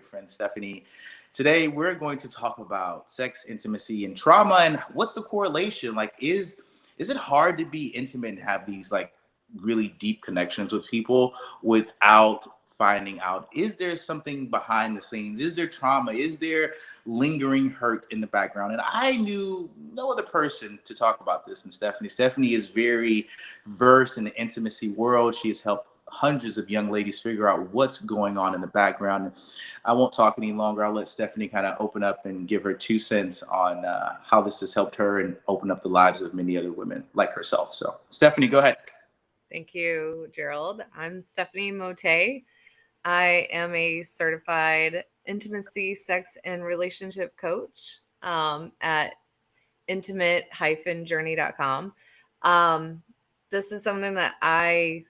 friend Stephanie. Today, we're going to talk about sex, intimacy, and trauma, and what's the correlation? Like, is it hard to be intimate and have these like really deep connections with people without finding out? Is there something behind the scenes? Is there trauma? Is there lingering hurt in the background? And I knew no other person to talk about this than Stephanie. Stephanie is very versed in the intimacy world. She has helped hundreds of young ladies figure out what's going on in the background. I won't talk any longer. I'll let Stephanie kind of open up and give her 2 cents on how this has helped her and open up the lives of many other women like herself. So, Stephanie, go ahead. Thank you, Gerald. I'm Stephanie Mote. I am a certified intimacy, sex, and relationship coach at intimate-journey.com. This is something that I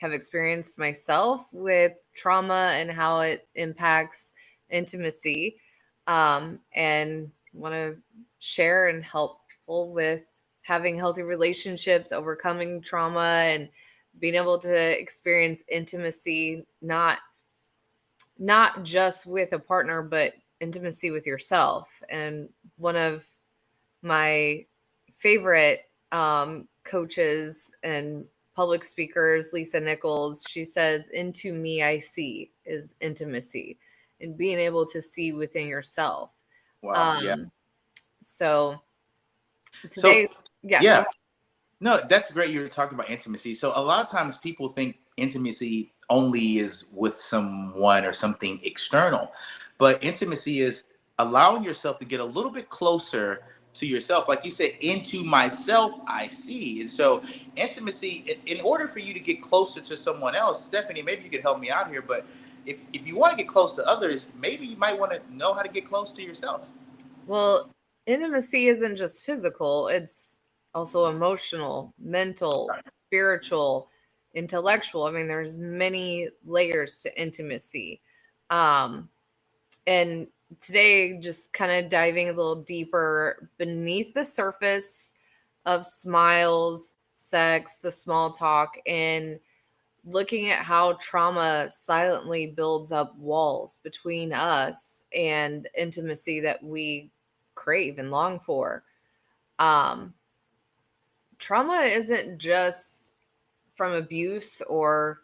have experienced myself with trauma and how it impacts intimacy, and want to share and help people with having healthy relationships, overcoming trauma, and being able to experience intimacy, not just with a partner, but intimacy with yourself. And one of my favorite coaches and public speakers, Lisa Nichols, she says, "Into me I see" is intimacy and being able to see within yourself. Wow. Yeah. Um, so So, today, yeah, go yeah. ahead. No, that's great. You're talking about intimacy. So a lot of times people think intimacy only is with someone or something external, but intimacy is allowing yourself to get a little bit closer to yourself. Like you said, into myself, I see. And so intimacy, in order for you to get closer to someone else, Stephanie, maybe you could help me out here, but if you want to get close to others, maybe you might want to know how to get close to yourself. Well, intimacy isn't just physical, it's also emotional, mental, Right. spiritual, intellectual. I mean, there's many layers to intimacy. Um, and today, just kind of diving a little deeper beneath the surface of smiles, sex, the small talk, and looking at how trauma silently builds up walls between us and intimacy that we crave and long for. Um, Trauma isn't just from abuse or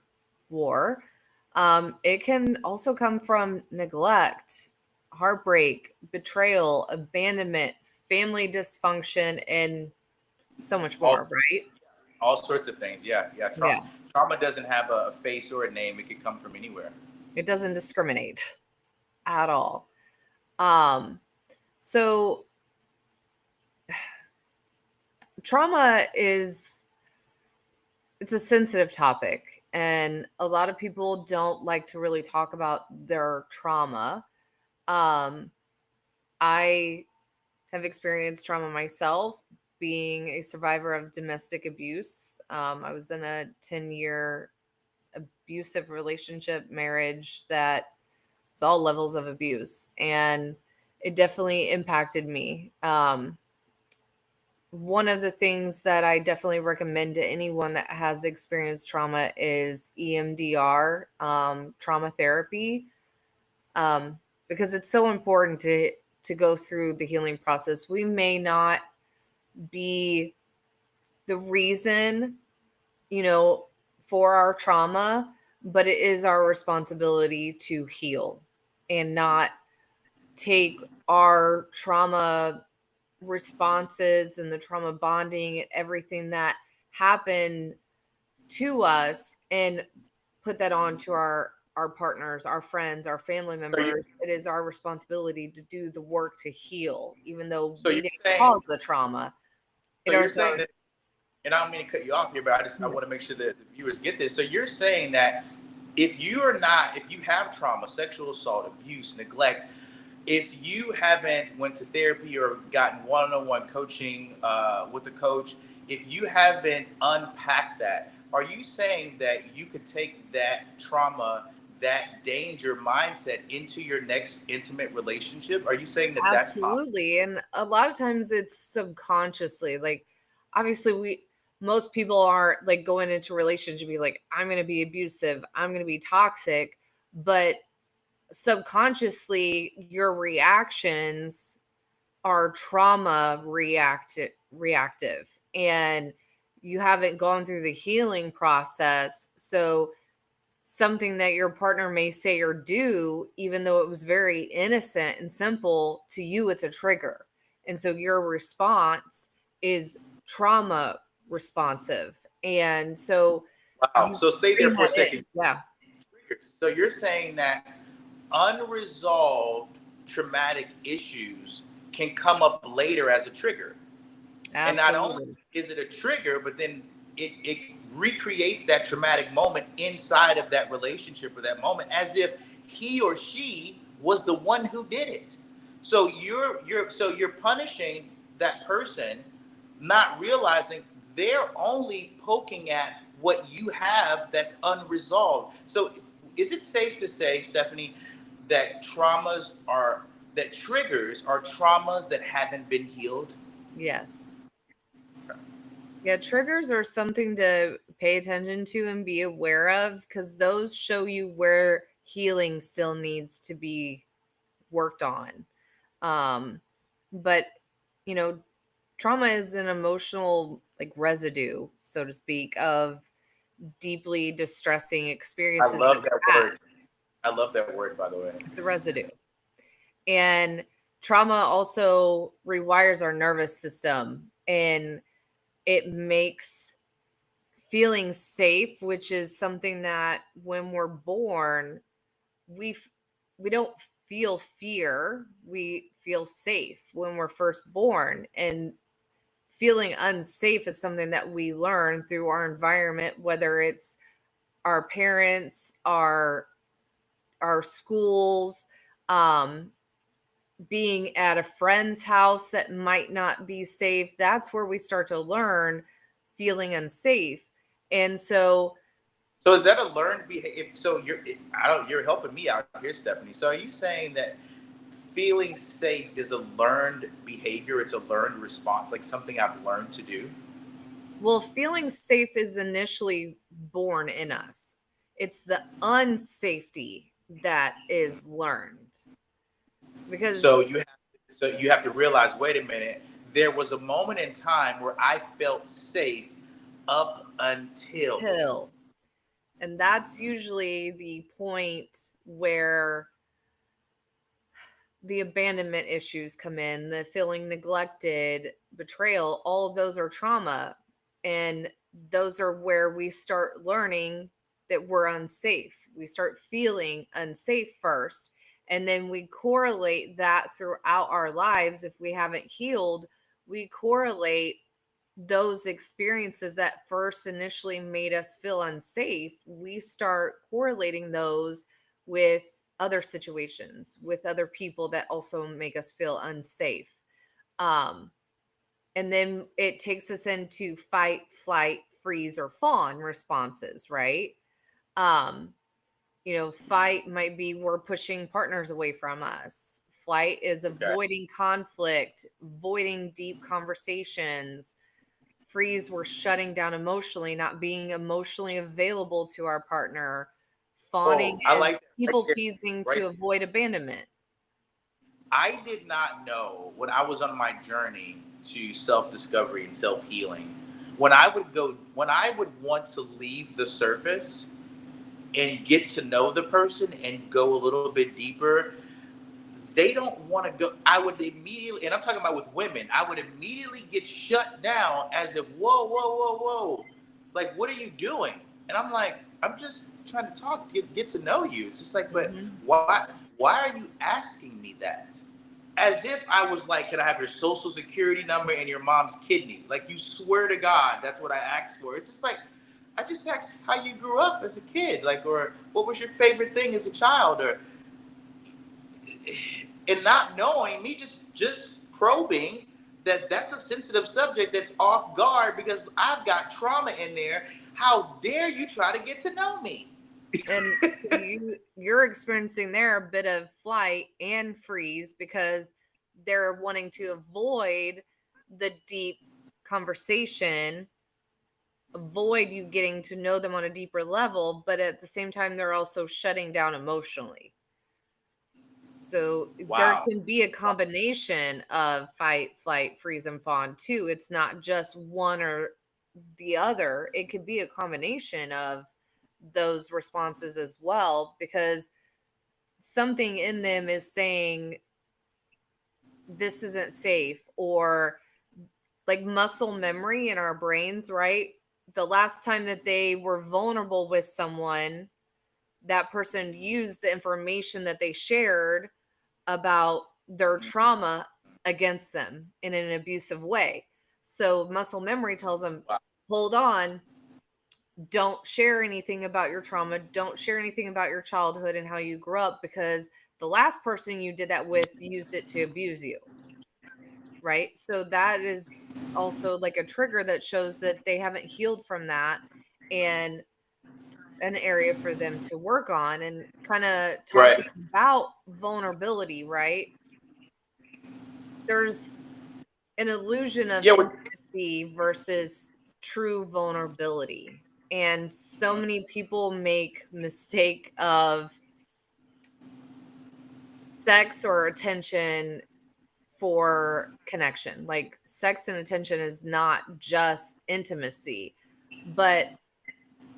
war. It can also come from neglect, heartbreak, betrayal, abandonment, family dysfunction, and so much All more, right? all sorts of things. Yeah, yeah. Yeah. Trauma doesn't have a face or a name. It could come from anywhere. It doesn't discriminate at all. Um, so trauma is it's a sensitive topic, and a lot of people don't like to really talk about their trauma. Um, I have experienced trauma myself, being a survivor of domestic abuse. I was in a 10-year abusive relationship marriage that was all levels of abuse, and it definitely impacted me. One of the things that I definitely recommend to anyone that has experienced trauma is EMDR, trauma therapy, because it's so important to go through the healing process. We may not be the reason, you know, for our trauma, but it is our responsibility to heal and not take our trauma responses and the trauma bonding and everything that happened to us and put that on to our partners, our friends, our family So you members. It is our responsibility to do the work to heal, even though so we you're didn't saying cause the trauma. so It you're is saying our that, and I don't mean to cut you off here, but I want to make sure that the viewers get this. So you're saying that if you have trauma, sexual assault, abuse, neglect, if you haven't went to therapy or gotten one-on-one coaching with a coach, if you haven't unpacked that, are you saying that you could take that trauma, that danger mindset into your next intimate relationship? Are you saying that that's possible? absolutely. And a lot of times it's subconsciously. Like, obviously, most people aren't like going into a relationship to be like, I'm going to be abusive, I'm going to be toxic. But subconsciously your reactions are trauma reactive, and you haven't gone through the healing process. So something that your partner may say or do, even though it was very innocent and simple to you, it's a trigger. And so your response is trauma responsive. And so Wow. you So stay there bring for a that in. second. Yeah, So you're saying that unresolved traumatic issues can come up later as a trigger. And not only absolutely. is it a trigger, but then it recreates that traumatic moment inside of that relationship or that moment as if he or she was the one who did it. So you're punishing that person, not realizing they're only poking at what you have that's unresolved. So is it safe to say, Stephanie, that triggers are traumas that haven't been healed? Yes. Yeah, triggers are something to pay attention to and be aware of, because those show you where healing still needs to be worked on. Um, but you know, trauma is an emotional like residue, so to speak, of deeply distressing I experiences that love that we had. word. I love that word, by the way. It's a residue. And trauma also rewires our nervous system, and it makes feeling safe, which is something that when we're born, we don't feel fear. We feel safe when we're first born, and feeling unsafe is something that we learn through our environment, whether it's our parents, our schools, um, being at a friend's house that might not be safe. That's where we start to learn feeling unsafe. And so, So is that a learned behavior? If so, I don't. You're helping me out here, Stephanie. So are you saying that feeling safe is a learned behavior? It's a learned response, like something I've learned to do. well, feeling safe is initially born in us. It's the unsafety that is learned, because So you have to realize. Wait a minute. There was a moment in time where I felt safe up until. till, and that's usually the point where the abandonment issues come in, the feeling neglected, betrayal, all of those are trauma. And those are where we start learning that we're unsafe. We start feeling unsafe first. And then we correlate that throughout our lives. If we haven't healed, we correlate those experiences that first initially made us feel unsafe. We start correlating those with other situations, with other people that also make us feel unsafe. Um, and then it takes us into fight, flight, freeze, or fawn responses, right? Um, fight might be we're pushing partners away from us. Flight is Okay. avoiding conflict, avoiding deep conversations. Freeze, we're shutting down emotionally, not being emotionally available to our partner. Fawning Oh, I is like that right people there. pleasing Right. to avoid abandonment. I did not know when I was on my journey to self discovery and self healing. When I would want to leave the surface and get to know the person and go a little bit deeper, they don't want to go. I would immediately, and I'm talking about with women, I would immediately get shut down as if, whoa, whoa, whoa, whoa. Like, what are you doing? And I'm like, I'm just trying to talk, get to know you. It's just like, but Mhm. why are you asking me that? As if I was like, can I have your social security number and your mom's kidney? Like, you swear to God, that's what I asked for. It's just like, I just asked how you grew up as a kid, like, or what was your favorite thing as a child, or and not knowing me, just probing that that's a sensitive subject that's off guard because I've got trauma in there. How dare you try to get to know me? And you're experiencing there a bit of flight and freeze because they're wanting to avoid the deep conversation, avoid you getting to know them on a deeper level, but at the same time they're also shutting down emotionally. So there Wow. can be a combination of fight, flight, freeze, and fawn too. It's not just one or the other. It could be a combination of those responses as well, because something in them is saying this isn't safe, or like muscle memory in our brains, right? The last time that they were vulnerable with someone, that person used the information that they shared about their trauma against them in an abusive way. So muscle memory tells them, Wow. hold on, don't share anything about your trauma, don't share anything about your childhood and how you grew up, because the last person you did that with used it to abuse you. Right? So that is also like a trigger that shows that they haven't healed from that, and an area for them to work on. And kind of Right. talking about vulnerability, right? There's an illusion of Yeah. intimacy versus true vulnerability. And so many people make mistake of sex or attention for connection. Like sex and attention is not just intimacy, but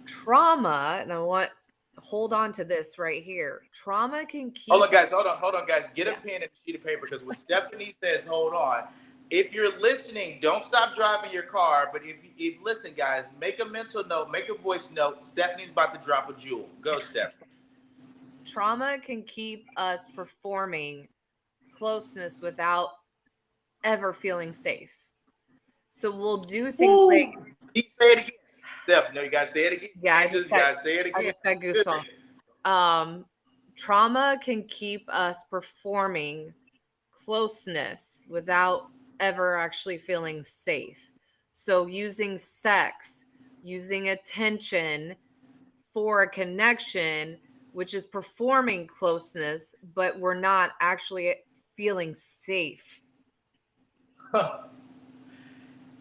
trauma, and I want hold on to this right here. Trauma can Hold keep on, guys. Hold on, guys. Get a yeah. pen and a sheet of paper, because when Stephanie says "hold on," if you're listening, don't stop driving your car. But if listen, guys, make a mental note, make a voice note. Stephanie's about to drop a jewel. Go, Stephanie. Trauma can keep us performing closeness without ever feeling safe. So we'll do things like Woo! Say it again, Steph. No, you gotta say it again. yeah, You just gotta say it I again. just got goosebumps. Trauma can keep us performing closeness without ever actually feeling safe. So, using sex, using attention for a connection, which is performing closeness, but we're not actually feeling safe. Huh.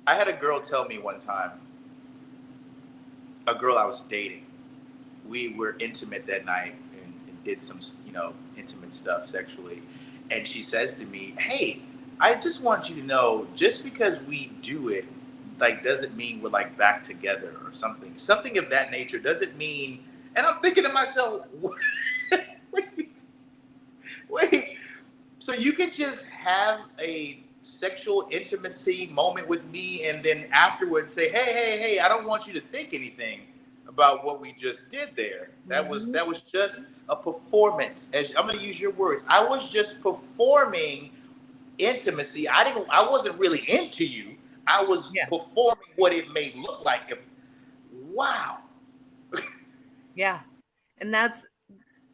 I had a girl tell me one time, a girl I was dating. We were intimate that night and did some, intimate stuff sexually. And she says to me, "Hey, I just want you to know, just because we do it, like, doesn't mean we're like back together or something of that nature. Doesn't mean." And I'm thinking to myself, wait, wait. So you could just have a sexual intimacy moment with me, and then afterwards say, hey, I don't want you to think anything about what we just did there. Mhm. That was just a performance. As I'm going to use your words, I was just performing intimacy. I wasn't really into you. I was Yeah. performing what it may look like. If wow. Yeah. And that's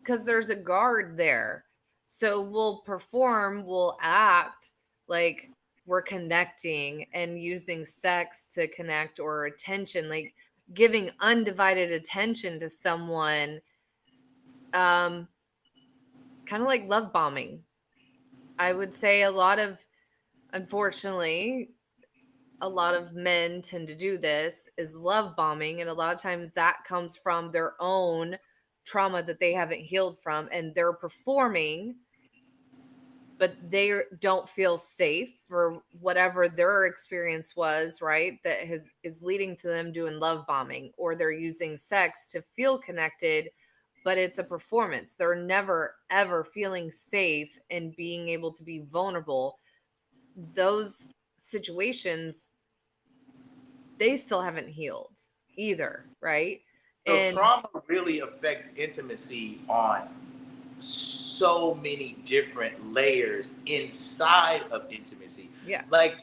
because there's a guard there. So we'll perform, we'll act like we're connecting and using sex to connect, or attention, like giving undivided attention to someone, um, kind of like love bombing. I would say unfortunately, a lot of men tend to do this is love bombing. And a lot of times that comes from their own trauma that they haven't healed from, and they're performing, but they don't feel safe for whatever their experience was, right? That is leading to them doing love bombing, or they're using sex to feel connected, but it's a performance. They're never ever feeling safe and being able to be vulnerable. Those situations, they still haven't healed either, right? So And trauma really affects intimacy on so many different layers inside of intimacy. yeah, Like,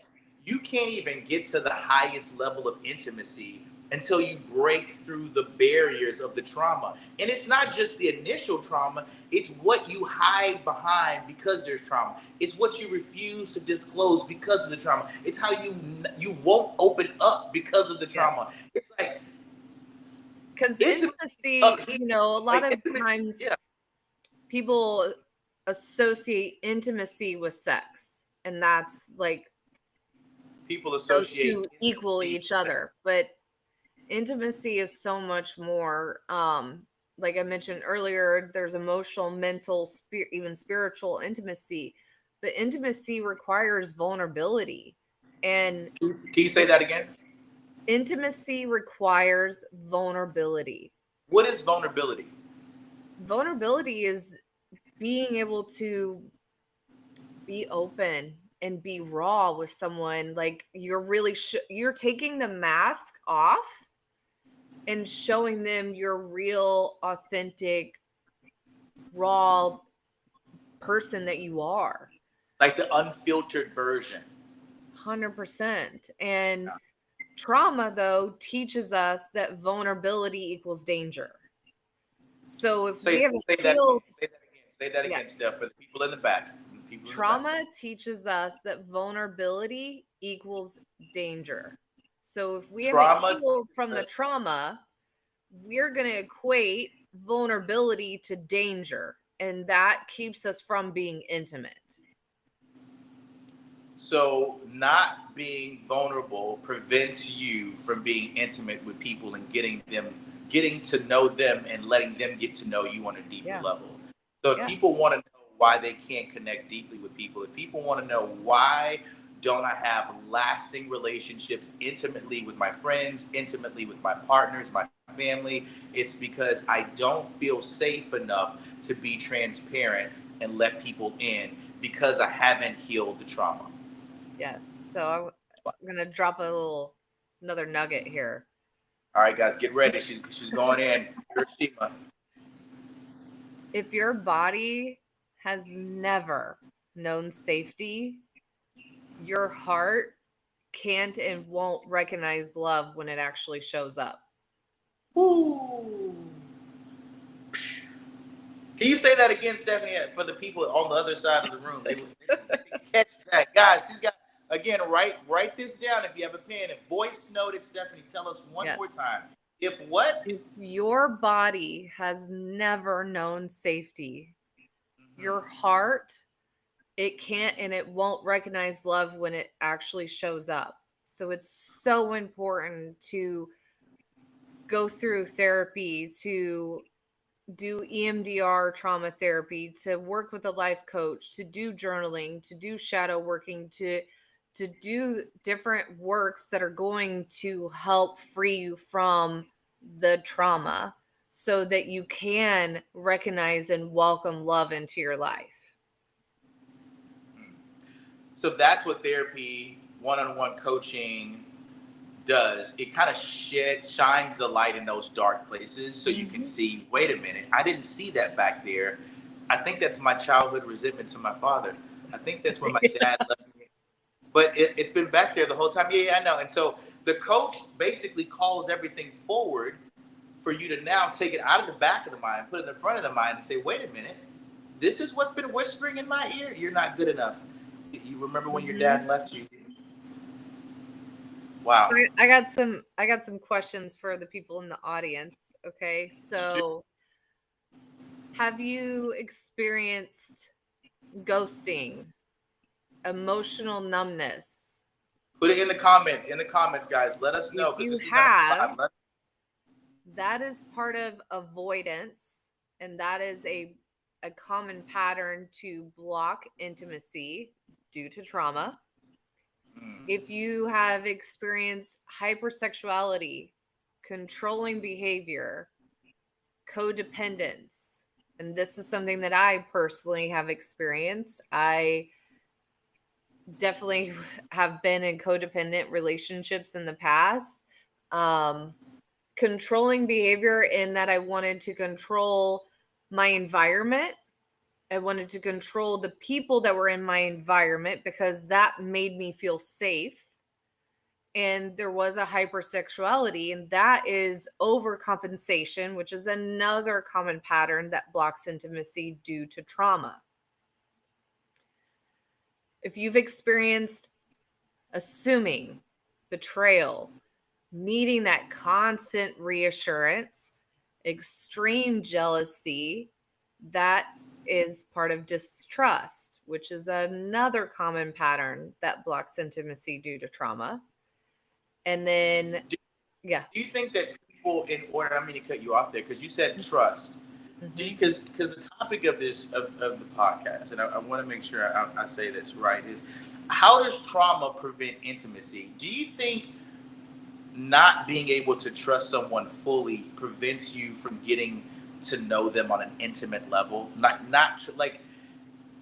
you can't even get to the highest level of intimacy until you break through the barriers of the trauma. And it's not just the initial trauma, it's what you hide behind because there's trauma. It's what you refuse to disclose because of the trauma. It's how you won't open up because of the trauma. yes. It's like Because intimacy of intimacy, a lot like of intimacy. times Yeah. people associate intimacy with sex, and that's like People those associate two equal intimacy each with sex. other. But intimacy is so much more. like I mentioned earlier, there's emotional, mental, even spiritual intimacy, but intimacy requires vulnerability. And Can you say that again? intimacy requires vulnerability. What is vulnerability? Vulnerability is being able to be open and be raw with someone. Like you're really you're taking the mask off and showing them your real, authentic, raw person that you are. Like the unfiltered version. 100%. And trauma, though, teaches us that vulnerability equals danger. So if we haven't healed, say that again, Steph, for the people in the back. Trauma teaches us that vulnerability equals danger. So if we haven't healed from the trauma, we're going to equate vulnerability to danger, and that keeps us from being intimate. So not being vulnerable prevents you from being intimate with people and getting to know them and letting them get to know you on a deeper level. So if people want to know why they can't connect deeply with people, if people want to know why don't I have lasting relationships intimately with my friends, intimately with my partners, my family, it's because I don't feel safe enough to be transparent and let people in because I haven't healed the trauma. Yes. So I'm going to drop another nugget here. All right, guys, get ready. She's going in. Hiroshima. If your body has never known safety, your heart can't and won't recognize love when it actually shows up. Ooh. Can you say that again, Stephanie, for the people on the other side of the room? They catch that. Guys, she's got, again, write this down if you have a pen and voice note it, Stephanie. Tell us one more time. If what? If your body has never known safety, your heart, it can't and it won't recognize love when it actually shows up. So it's so important to go through therapy, to do EMDR trauma therapy, to work with a life coach, to do journaling, to do shadow working, to do different works that are going to help free you from the trauma so that you can recognize and welcome love into your life. So that's what therapy, one-on-one coaching does. It kind of shines the light in those dark places so you can see, wait a minute, I didn't see that back there. I think that's my childhood resentment to my father. I think that's when my dad left me. But it's been back there the whole time. Yeah, I know. And so the coach basically calls everything forward for you to now take it out of the back of the mind, put it in the front of the mind and say, wait a minute, this is what's been whispering in my ear. You're not good enough. You remember when your dad left you? Wow. So I got some questions for the people in the audience. Okay. So have you experienced ghosting, emotional numbness? Put it in the comments. In the comments, guys. Let us know. If you have, that is part of avoidance, and that is a common pattern to block intimacy due to trauma. If you have experienced hypersexuality, controlling behavior, codependence, and this is something that I personally have experienced. I definitely have been in codependent relationships in the past. Controlling behavior in that I wanted to control my environment. I wanted to control the people that were in my environment because that made me feel safe. And there was a hypersexuality, and that is overcompensation, which is another common pattern that blocks intimacy due to trauma. If you've experienced assuming, betrayal, needing that constant reassurance, extreme jealousy, that is part of distrust, which is another common pattern that blocks intimacy due to trauma. And then, do you think that people in order. I mean to cut you off there because you said trust. Because the topic of this of the podcast, and I want to make sure I say this right, is how does trauma prevent intimacy? Do you think not being able to trust someone fully prevents you from getting to know them on an intimate level? Like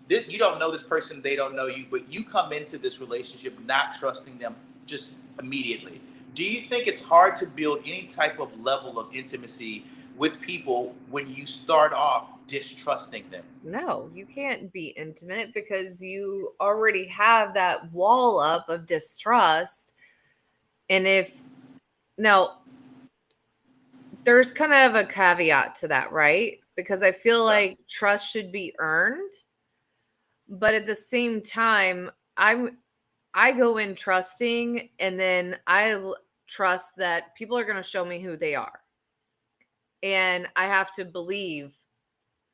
this, you don't know this person, they don't know you, but you come into this relationship not trusting them just immediately. Do you think it's hard to build any type of level of intimacy with people when you start off distrusting them? No, you can't be intimate because you already have that wall up of distrust. And if now there's kind of a caveat to that, right? Because I feel like trust should be earned, but at the same time, I go in trusting, and then I trust that people are going to show me who they are. And I have to believe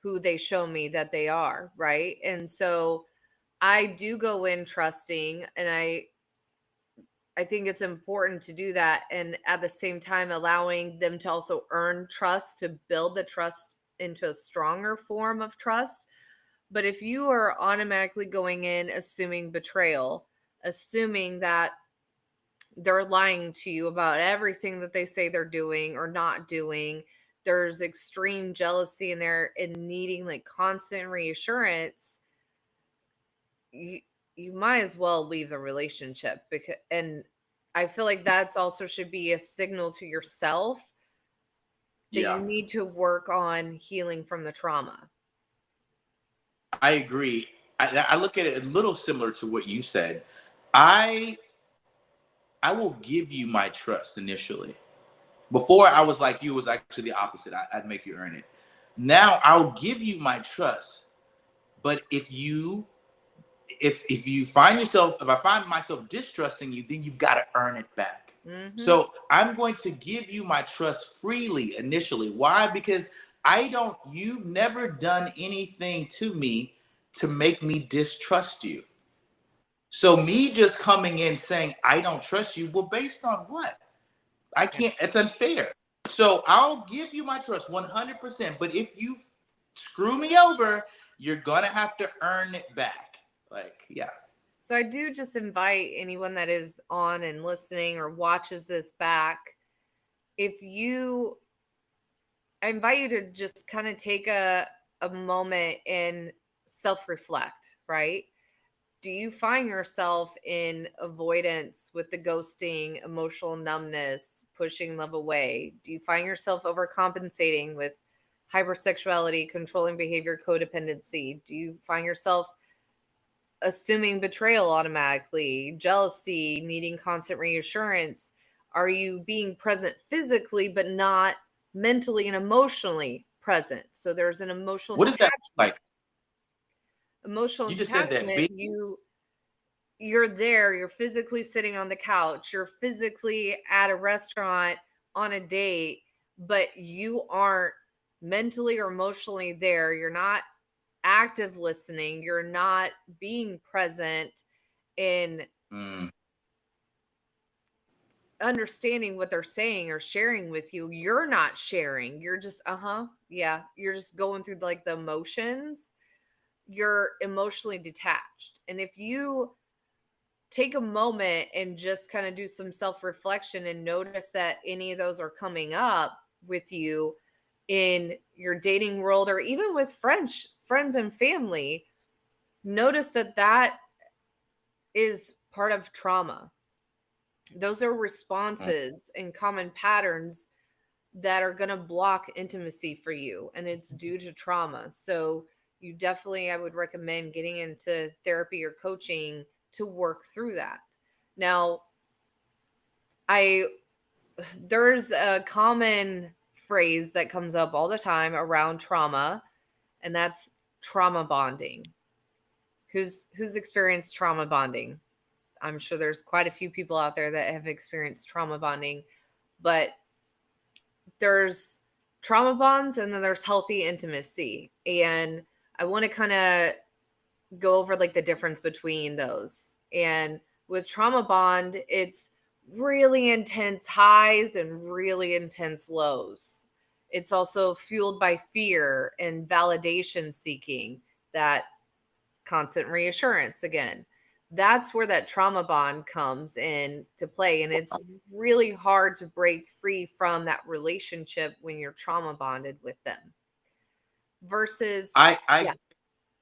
who they show me that they are, right? And so I do go in trusting, and I think it's important to do that, and at the same time allowing them to also earn trust, to build the trust into a stronger form of trust. But if you are automatically going in assuming betrayal, assuming that they're lying to you about everything that they say they're doing or not doing, there's extreme jealousy in there and needing like constant reassurance, you might as well leave the relationship. Because, and I feel like that's also should be a signal to yourself that you need to work on healing from the trauma. I agree. I look at it a little similar to what you said. I will give you my trust initially. Before I was like you, it was actually the opposite. I'd make you earn it. Now I'll give you my trust, but if you find yourself, if I find myself distrusting you, then you've got to earn it back. So I'm going to give you my trust freely initially. Why? Because you've never done anything to me to make me distrust you. So me just coming in saying, I don't trust you, well, based on what? I can't, it's unfair. So I'll give you my trust 100%. But if you screw me over, you're going to have to earn it back. Like, yeah. So I do just invite anyone that is on and listening or watches this back, I invite you to just kind of take a moment and self-reflect, right? Do you find yourself in avoidance with the ghosting, emotional numbness, pushing love away? Do you find yourself overcompensating with hypersexuality, controlling behavior, codependency? Do you find yourself assuming betrayal automatically, jealousy, needing constant reassurance? Are you being present physically but not mentally and emotionally present? So there's an emotional What is that like? Emotional you just said that detachment. You're there, you're physically sitting on the couch, you're physically at a restaurant on a date, but you aren't mentally or emotionally there. You're not active listening, you're not being present in understanding what they're saying or sharing with you. You're not sharing, you're just yeah, you're just going through like the emotions. You're emotionally detached. And if you take a moment and just kind of do some self-reflection and notice that any of those are coming up with you in your dating world or even with friends and family, notice that that is part of trauma. Those are responses and common patterns that are going to block intimacy for you, and it's due to trauma. So you definitely, I would recommend getting into therapy or coaching to work through that. Now, there's a common phrase that comes up all the time around trauma, and that's trauma bonding. Who's experienced trauma bonding? I'm sure there's quite a few people out there that have experienced trauma bonding, but there's trauma bonds and then there's healthy intimacy. And I want to kind of go over like the difference between those. And with trauma bond, it's really intense highs and really intense lows. It's also fueled by fear and validation seeking, that constant reassurance again. That's where that trauma bond comes in to play. And it's really hard to break free from that relationship when you're trauma bonded with them. Versus, I yeah.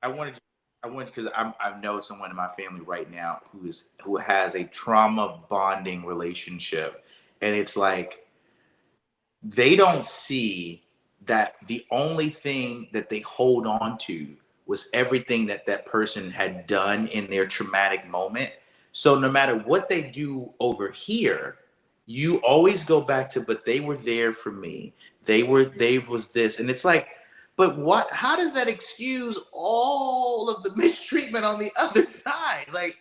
I wanted because I know someone in my family right now who has a trauma bonding relationship, and it's like they don't see that the only thing that they hold on to was everything that that person had done in their traumatic moment. So no matter what they do over here, you always go back to, but they were there for me. They was this. And it's like, but what, how does that excuse all of the mistreatment on the other side? Like,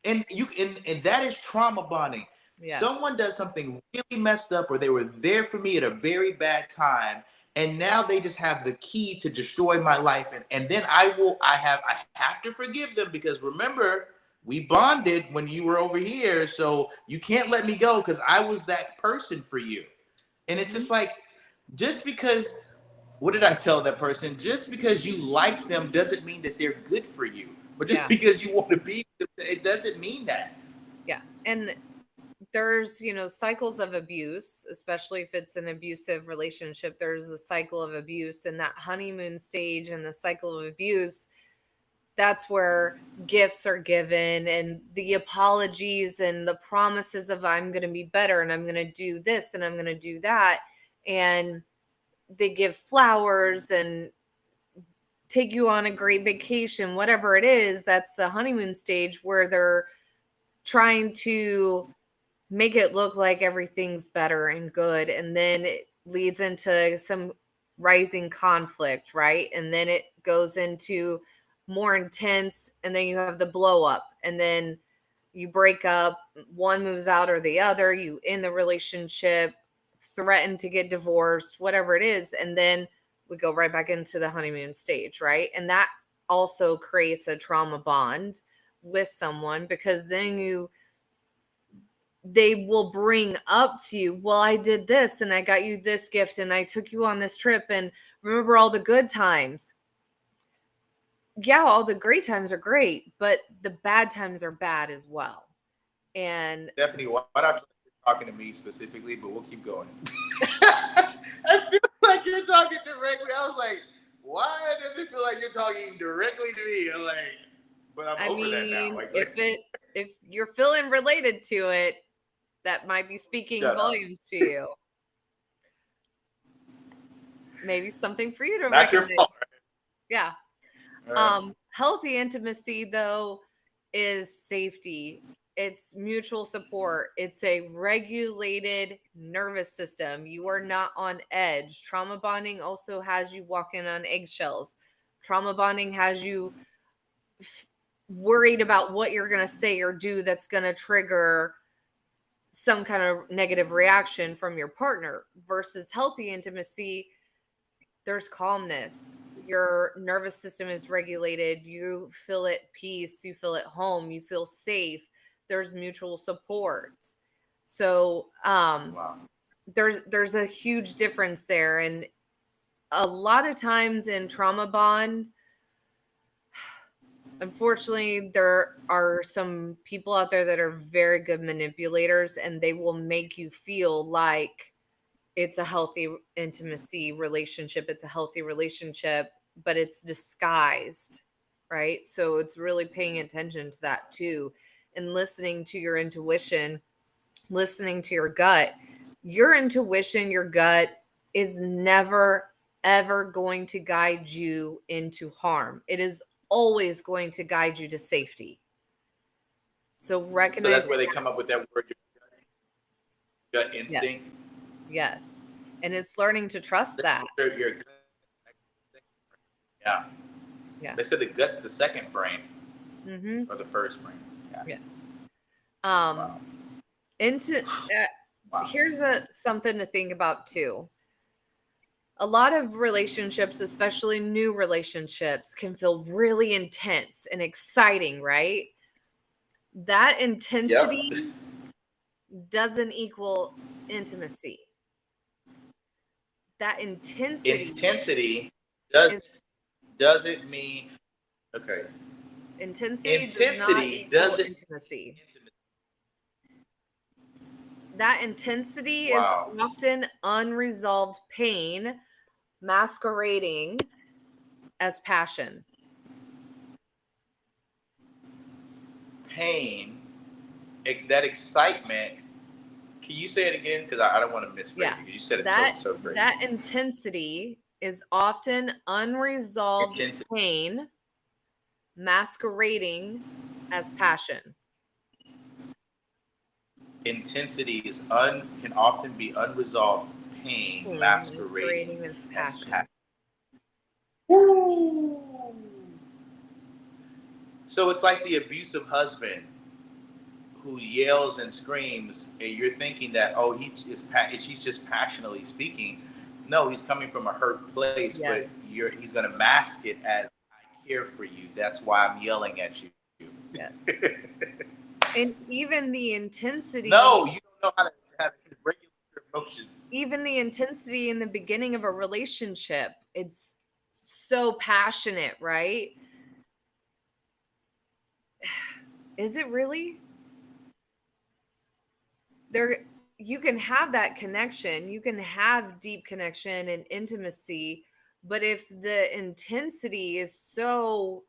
and that is trauma bonding. Yes. Someone does something really messed up, or they were there for me at a very bad time, and now they just have the key to destroy my life. And then I have to forgive them, because remember, we bonded when you were over here, so you can't let me go because I was that person for you. And it's just like, just because, what did I tell that person? Just because you like them doesn't mean that they're good for you. But just because you want to be with them, it doesn't mean that. Yeah. And there's, cycles of abuse, especially if it's an abusive relationship. There's a cycle of abuse, and that honeymoon stage and the cycle of abuse, that's where gifts are given and the apologies and the promises of I'm going to be better and I'm going to do this and I'm going to do that. And they give flowers and take you on a great vacation, whatever it is. That's the honeymoon stage where they're trying to make it look like everything's better and good. And then it leads into some rising conflict, right? And then it goes into more intense, and then you have the blow up, and then you break up, one moves out or the other, you end the relationship, threaten to get divorced, whatever it is. And then we go right back into the honeymoon stage, right? And that also creates a trauma bond with someone, because then they will bring up to you, well, I did this and I got you this gift and I took you on this trip and remember all the good times. Yeah, all the great times are great, but the bad times are bad as well. And Definitely, why I feel like you're talking to me specifically, but we'll keep going. I feel like you're talking directly. I was like, why does it feel like you're talking directly to me? I'm like, but I'm over that now. Like, if you're feeling related to it, that might be speaking volumes to you. Maybe something for you to not recognize. your fault. Yeah. Healthy intimacy, though, is safety. It's mutual support. It's a regulated nervous system. You are not on edge. Trauma bonding also has you walking on eggshells. Trauma bonding has you worried about what you're going to say or do that's going to trigger some kind of negative reaction from your partner. Versus healthy intimacy, there's calmness. Your nervous system is regulated. You feel at peace. You feel at home. You feel safe. There's mutual support. So there's a huge difference there. And a lot of times in trauma bond, unfortunately, there are some people out there that are very good manipulators, and they will make you feel like it's a healthy intimacy relationship. It's a healthy relationship, but it's disguised, right? So it's really paying attention to that too, and listening to your intuition, listening to your gut. Your intuition, your gut is never, ever going to guide you into harm. It is always going to guide you to safety. So recognize. So that's where they come up with that word, gut instinct. Yes. And it's learning to trust that. Your gut. Yeah. They said the gut's the second brain, or the first brain. Yeah. Here's something to think about too. A lot of relationships, especially new relationships, can feel really intense and exciting, right? That intensity doesn't equal intimacy. That intensity Intensity is doesn't mean okay. intensity does not Intensity equal doesn't intimacy. mean intimacy. That intensity is Wow. often unresolved pain masquerading as passion. Pain, that excitement. Can you say it again? Because I don't want to misphrase Yeah. it. Because you said it That so great. that intensity is often unresolved Intensity. pain masquerading as passion. Intensity can often be unresolved pain masquerading as as passion. So it's like the abusive husband who yells and screams, and you're thinking that, oh, she's just passionately speaking. No, he's coming from a hurt place, Yes. but he's going to mask it as I care for you. That's why I'm yelling at you. Yes. And even the intensity. No, you don't know how to regulate your emotions. Even the intensity in the beginning of a relationship, it's so passionate, right? Is it really? You can have that connection, you can have deep connection and intimacy, but if the intensity is so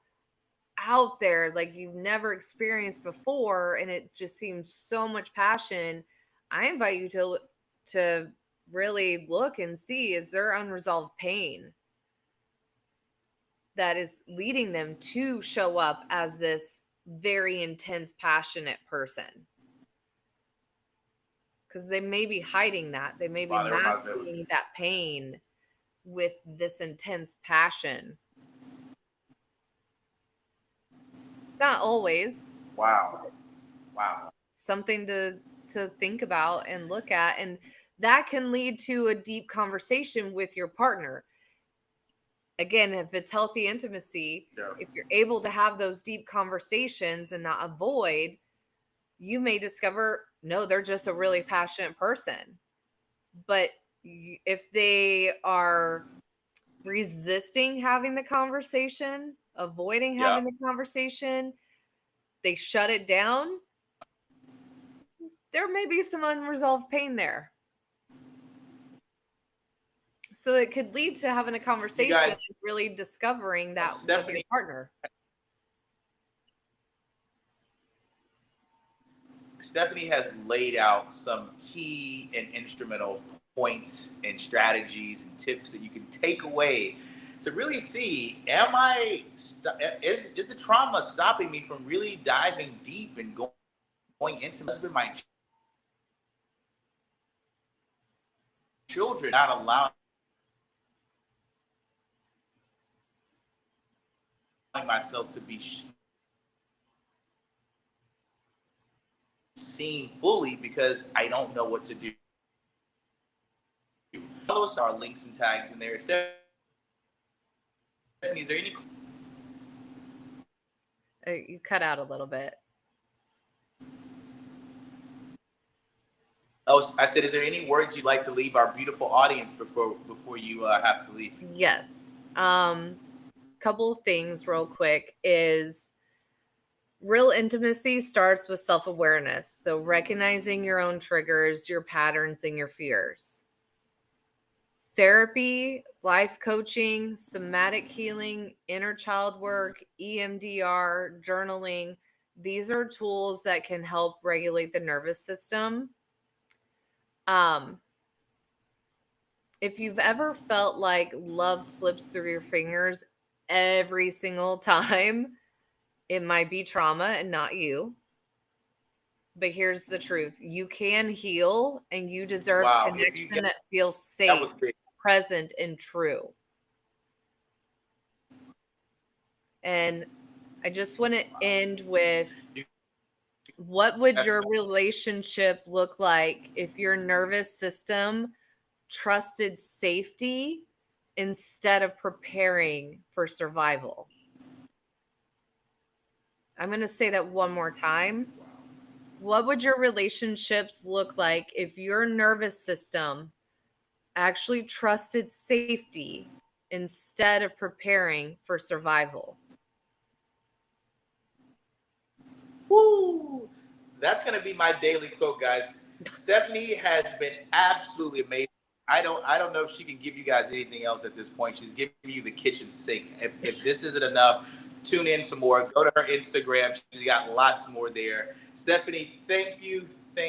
out there, like you've never experienced before, and it just seems so much passion, I invite you to really look and see, is there unresolved pain that is leading them to show up as this very intense, passionate person? Because they may be hiding that. They may be masking that pain with this intense passion. It's not always. Wow. Something to think about and look at. And that can lead to a deep conversation with your partner. Again, if it's healthy intimacy, if you're able to have those deep conversations and not avoid, you may discover, no, they're just a really passionate person. But if they are resisting having the conversation, avoiding having the conversation, they shut it down, there may be some unresolved pain there. So it could lead to having a conversation and really discovering that with your partner. Stephanie has laid out some key and instrumental points and strategies and tips that you can take away to really see, is the trauma stopping me from really diving deep and going into my children, not allowing myself to be seen fully because I don't know what to do. Follow us, our links and tags in there. Stephanie, is there any? You cut out a little bit. Oh, I said, is there any words you'd like to leave our beautiful audience before you have to leave? Yes. Couple of things real quick is real intimacy starts with self-awareness. So recognizing your own triggers, your patterns, and your fears. Therapy, life coaching, somatic healing, inner child work, EMDR, journaling, these are tools that can help regulate the nervous system. If you've ever felt like love slips through your fingers every single time, it might be trauma and not you. But here's the truth. You can heal and you deserve connection that feels safe, present, and true. And I just want to end with, what would your relationship look like if your nervous system trusted safety instead of preparing for survival? I'm going to say that one more time. What would your relationships look like if your nervous system actually trusted safety instead of preparing for survival? Woo! That's gonna be my daily quote, guys. Stephanie has been absolutely amazing. I don't know if she can give you guys anything else at this point. She's giving you the kitchen sink. If this isn't enough, tune in some more. Go to her Instagram. She's got lots more there. Stephanie, thank you for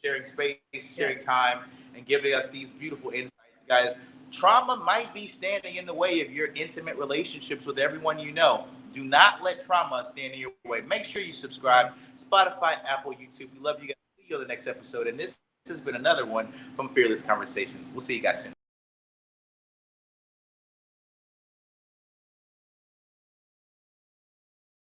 sharing space, sharing time, and giving us these beautiful insights, guys. Trauma might be standing in the way of your intimate relationships with everyone you know. Do not let trauma stand in your way. Make sure you subscribe. Spotify, Apple, YouTube. We love you guys. See you on the next episode. And this has been another one from Fearless Conversations. We'll see you guys soon.